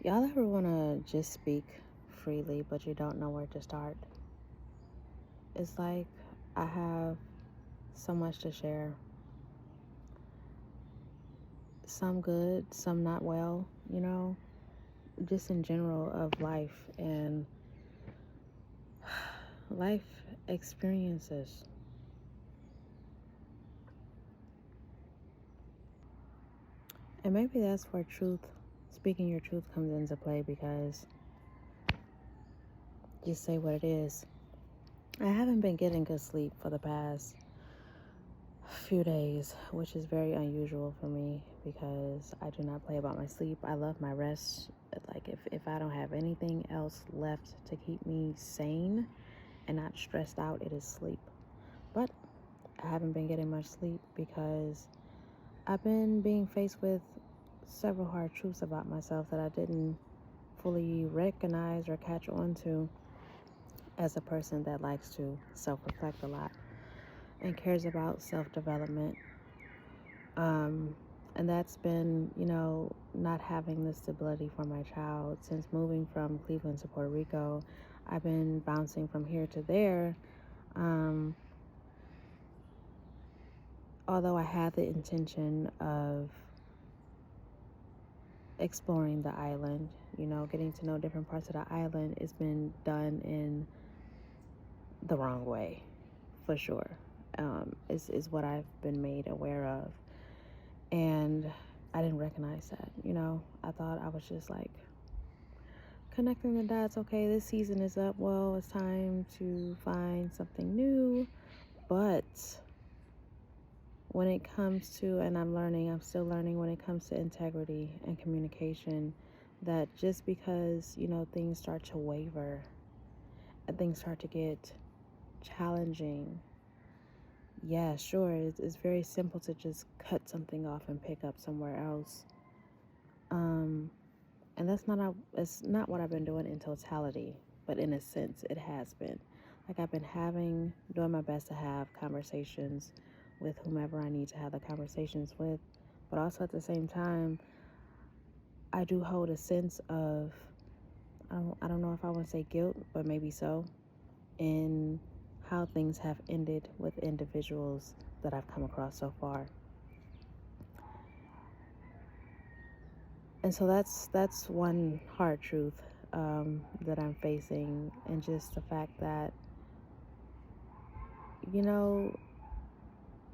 Y'all ever want to just speak freely, but you don't know where to start? It's like I have so much to share. Some good, some not well, just in general of life and life experiences. And maybe that's where speaking your truth comes into play, because just say what it is. I haven't been getting good sleep for the past few days, which is very unusual for me because I do not play about my sleep. I love my rest. Like if I don't have anything else left to keep me sane and not stressed out, it is sleep. But I haven't been getting much sleep because I've been being faced with several hard truths about myself that I didn't fully recognize or catch on to as a person that likes to self-reflect a lot and cares about self-development. And that's been, not having the stability for my child. Since moving from Cleveland to Puerto Rico, I've been bouncing from here to there. Although I had the intention of exploring the island, getting to know different parts of the island, it's been done in the wrong way, for sure. Is what I've been made aware of. And I didn't recognize that, I thought I was just like connecting the dots. Okay, this season is up. Well, it's time to find something new. But when it comes to, and I'm still learning when it comes to integrity and communication, that just because, things start to waver and things start to get challenging, yeah, sure, it's very simple to just cut something off and pick up somewhere else. And it's not what I've been doing in totality, but in a sense, it has been. Like I've been doing my best to have conversations with whomever I need to have the conversations with, but also at the same time, I do hold a sense of, I don't know if I want to say guilt, but maybe so, in how things have ended with individuals that I've come across so far. And so that's one hard truth that I'm facing, and just the fact that,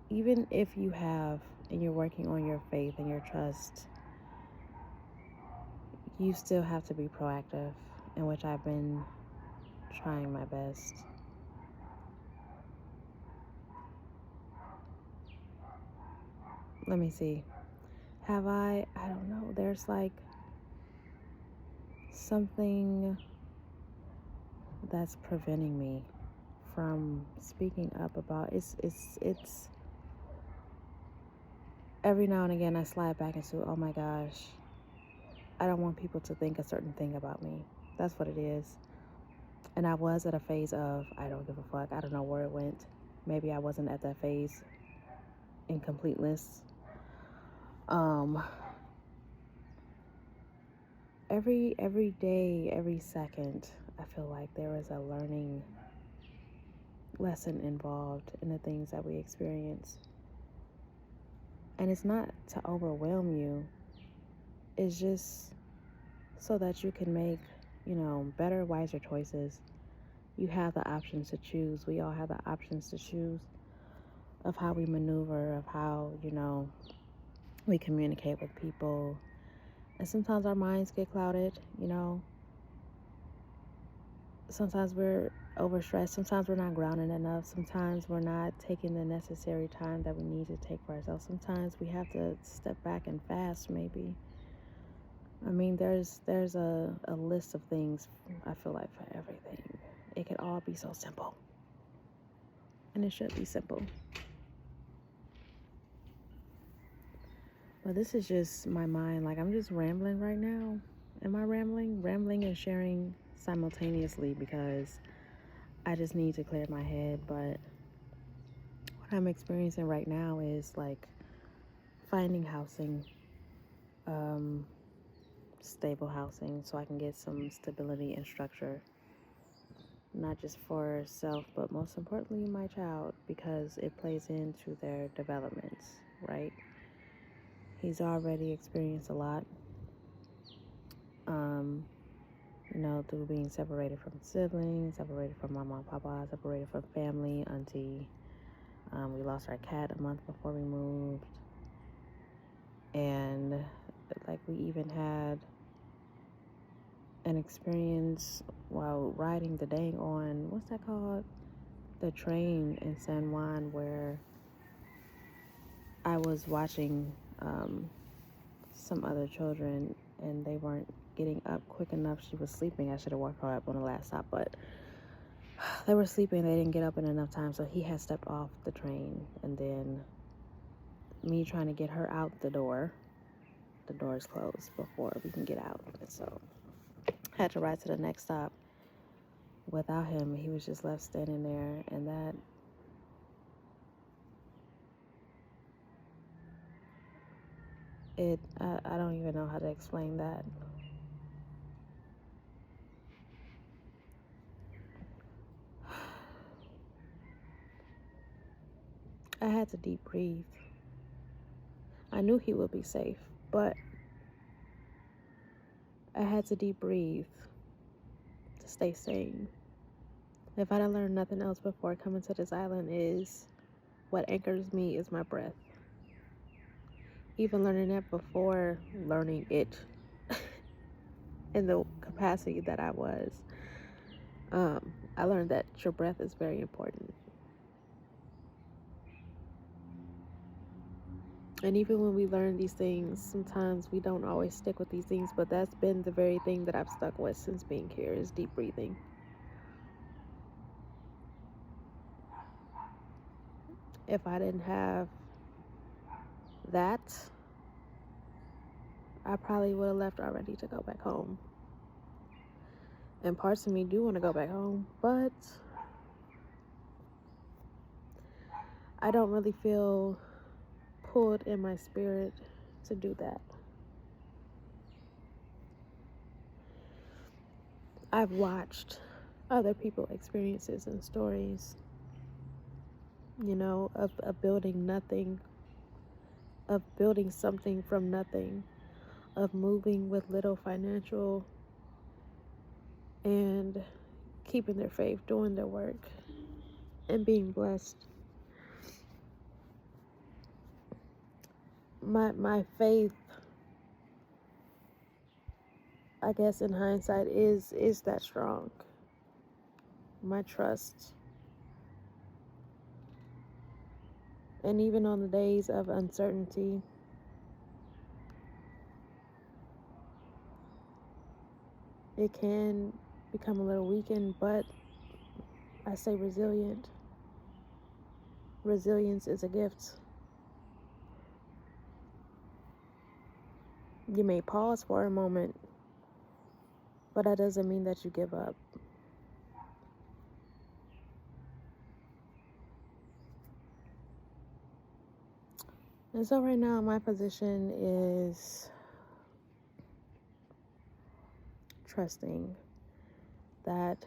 even if you have and you're working on your faith and your trust, you still have to be proactive, in which I've been trying my best. Let me see. Have I don't know. There's like something that's preventing me from speaking up about it's every now and again I slide back into, oh my gosh, I don't want people to think a certain thing about me. That's what it is. And I was at a phase of, I don't give a fuck. I don't know where it went. Maybe I wasn't at that phase in completeness. Every day, every second, I feel like there is a learning lesson involved in the things that we experience. And it's not to overwhelm you. It's just so that you can make, better, wiser choices. You have the options to choose. We all have the options to choose of how we maneuver, of how, we communicate with people. And sometimes our minds get clouded, Sometimes we're overstressed. Sometimes we're not grounded enough. Sometimes we're not taking the necessary time that we need to take for ourselves. Sometimes we have to step back and fast, maybe. I mean, there's a list of things, I feel like, for everything. It could all be so simple. And it should be simple. But this is just my mind. Like, I'm just rambling right now. Am I rambling? Rambling and sharing simultaneously, because I just need to clear my head. But what I'm experiencing right now is like finding housing, stable housing so I can get some stability and structure, not just for self, but most importantly, my child, because it plays into their developments, right? He's already experienced a lot, through being separated from siblings, separated from my mom, papa, separated from family, auntie. We lost our cat a month before we moved. And like we even had an experience while riding the dang on, what's that called? The train in San Juan, where I was watching some other children and they weren't getting up quick enough. She was sleeping. I should have woke her up on the last stop, but they were sleeping. They didn't get up in enough time, so he had stepped off the train. And then me trying to get her out the door is closed before we can get out. And so I had to ride to the next stop without him. He was just left standing there, and that I don't even know how to explain that. I had to deep breathe. I knew he would be safe, but I had to deep breathe to stay sane. If I done learned nothing else before coming to this island, is what anchors me is my breath. Even learning that before learning it in the capacity that I was, I learned that your breath is very important. And even when we learn these things, sometimes we don't always stick with these things, but that's been the very thing that I've stuck with since being here, is deep breathing. If I didn't have that, I probably would have left already to go back home. And parts of me do want to go back home, but I don't really feel pulled in my spirit to do that. I've watched other people's experiences and stories, of building nothing, of building something from nothing, of moving with little financial and keeping their faith, doing their work, and being blessed. My faith, I guess in hindsight, is that strong. My trust. And even on the days of uncertainty, it can become a little weakened, but I say resilient. Resilience is a gift. You may pause for a moment, but that doesn't mean that you give up. And so right now my position is trusting that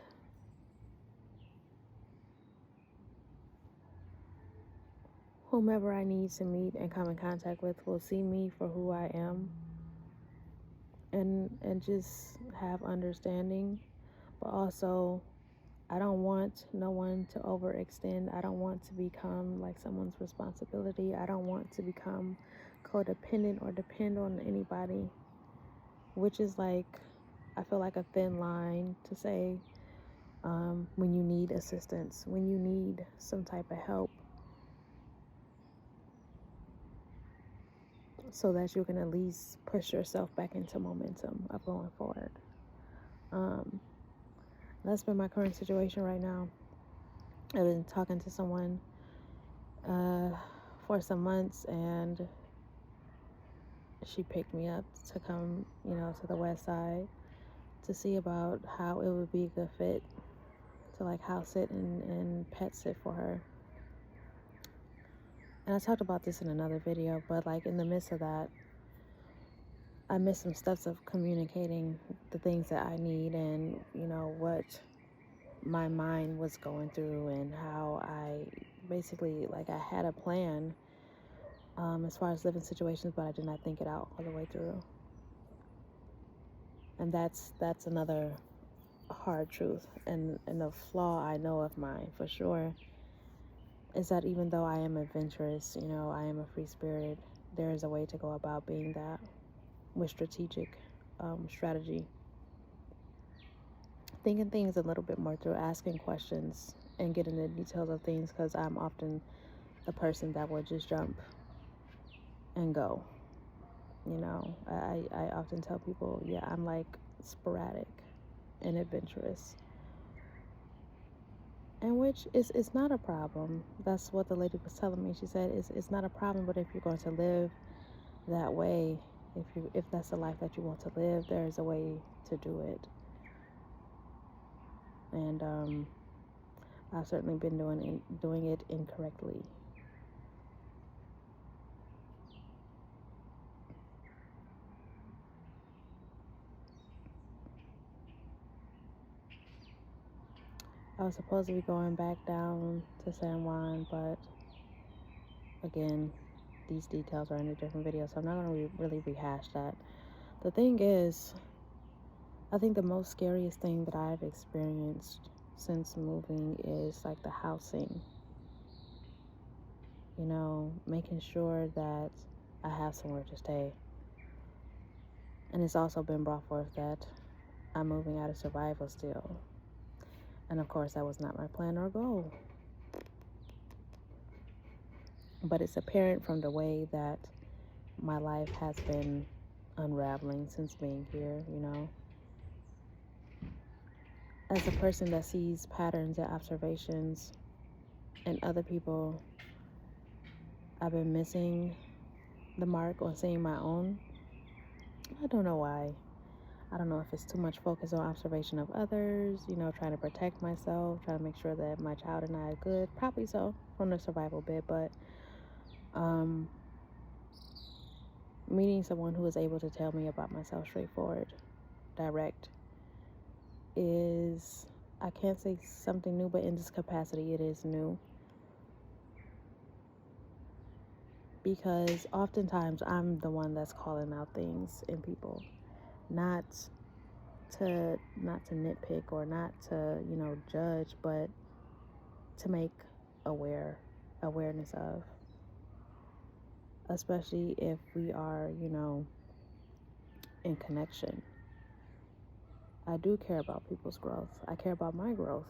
whomever I need to meet and come in contact with will see me for who I am, and just have understanding. But also, I don't want no one to overextend. I don't want to become like someone's responsibility. I don't want to become codependent or depend on anybody, which is like, I feel like a thin line to say, when you need assistance, when you need some type of help, so that you can at least push yourself back into momentum of going forward. That's been my current situation right now. I've been talking to someone for some months, and she picked me up to come, to the west side to see about how it would be a good fit to like house sit and pet sit for her. And I talked about this in another video, but like in the midst of that, I missed some steps of communicating the things that I need, and what my mind was going through, and how I basically, like, I had a plan as far as living situations, but I did not think it out all the way through. And that's another hard truth, and the flaw I know of mine for sure is that even though I am adventurous, I am a free spirit, there is a way to go about being that with strategic strategy, thinking things a little bit more through, asking questions and getting the details of things, because I'm often the person that will just jump and go. I often tell people, yeah, I'm like sporadic and adventurous, and which is not a problem. That's what the lady was telling me. She said it's not a problem, but if you're going to live that way, if that's the life that you want to live, there is a way to do it. And I've certainly been doing it incorrectly. I was supposed to be going back down to San Juan, but again, these details are in a different video, so I'm not going to really rehash that. The thing is, I think the most scariest thing that I've experienced since moving is like the housing. Making sure that I have somewhere to stay. And it's also been brought forth that I'm moving out of survival still. And of course, that was not my plan or goal. But it's apparent from the way that my life has been unraveling since being here, As a person that sees patterns and observations in other people, I've been missing the mark on seeing my own. I don't know why. I don't know if it's too much focus on observation of others, trying to protect myself, trying to make sure that my child and I are good. Probably so, from the survival bit, but meeting someone who is able to tell me about myself straightforward, direct, is, I can't say something new, but in this capacity, it is new. Because oftentimes I'm the one that's calling out things in people, not to nitpick or not to judge, but to make awareness of, especially if we are in connection. I do care about people's growth. I care about my growth.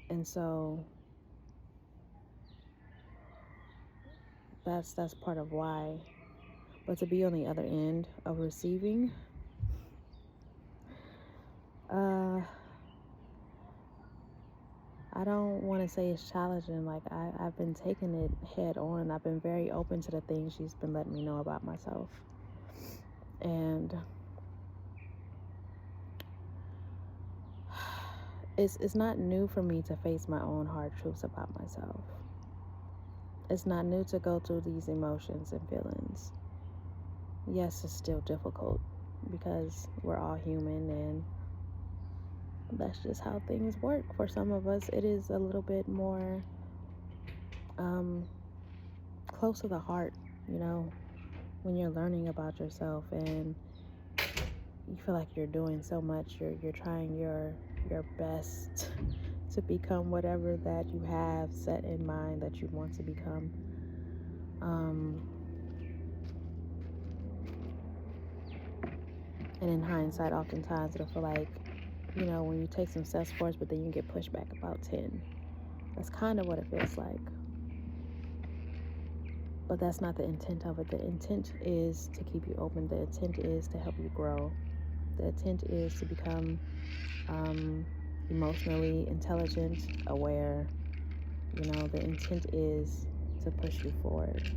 And so that's part of why. But to be on the other end of receiving, I don't want to say it's challenging. Like, I've been taking it head on. I've been very open to the things she's been letting me know about myself. And it's not new for me to face my own hard truths about myself. It's not new to go through these emotions and feelings. Yes, it's still difficult because we're all human, and that's just how things work. For some of us, it is a little bit more close to the heart, when you're learning about yourself and you feel like you're doing so much, you're trying your best to become whatever that you have set in mind that you want to become. And in hindsight, oftentimes it'll feel like, when you take some steps forward, but then you get pushed back about 10. That's kind of what it feels like. But that's not the intent of it. The intent is to keep you open. The intent is to help you grow. The intent is to become emotionally intelligent, aware. The intent is to push you forward,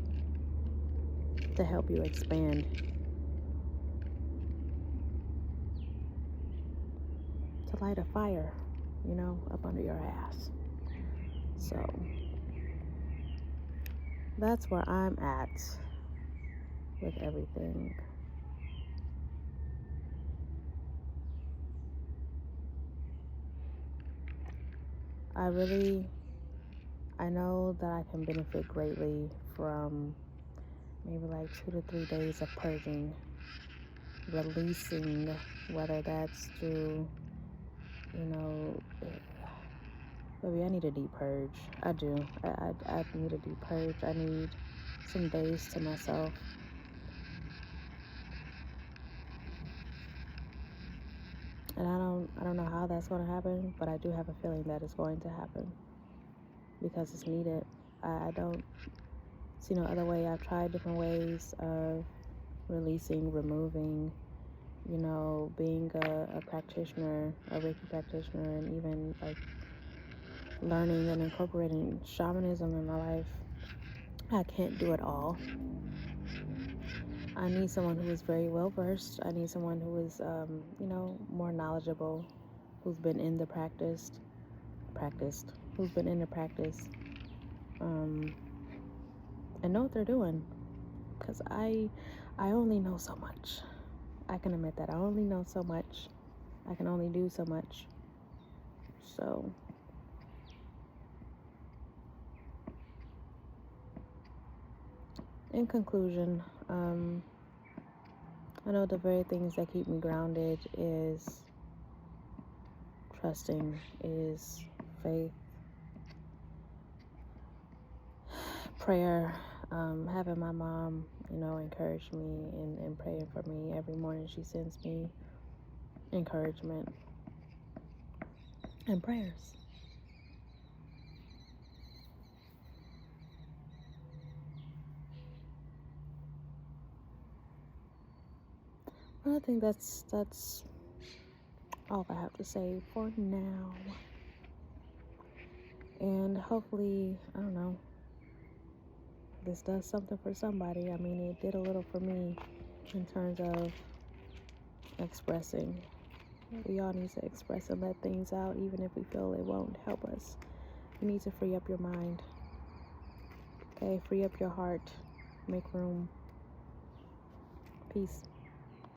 to help you expand, to light a fire, up under your ass. So that's where I'm at. with everything. I know that I can benefit greatly from maybe like 2 to 3 days of purging, releasing, whether that's through, you know, maybe I need a deep purge. I do. I need a deep purge. I need some days to myself. And I don't know how that's going to happen, but I do have a feeling that it's going to happen because it's needed. I don't see no other way. I've tried different ways of releasing, removing, being a practitioner, a Reiki practitioner, and even like learning and incorporating shamanism in my life. I can't do it all. I need someone who is very well versed. I need someone who is, more knowledgeable, who's been in the who's been in the practice, and know what they're doing. Because I only know so much. I can admit that I only know so much. I can only do so much. So in conclusion, I know the very things that keep me grounded is trusting, is faith, prayer, having my mom, encourage me and praying for me every morning. She sends me encouragement and prayers. I think that's all I have to say for now. And hopefully, I don't know, this does something for somebody. I mean, it did a little for me in terms of expressing. We all need to express and let things out, even if we feel it won't help us. You need to free up your mind. Okay, free up your heart. Make room. Peace.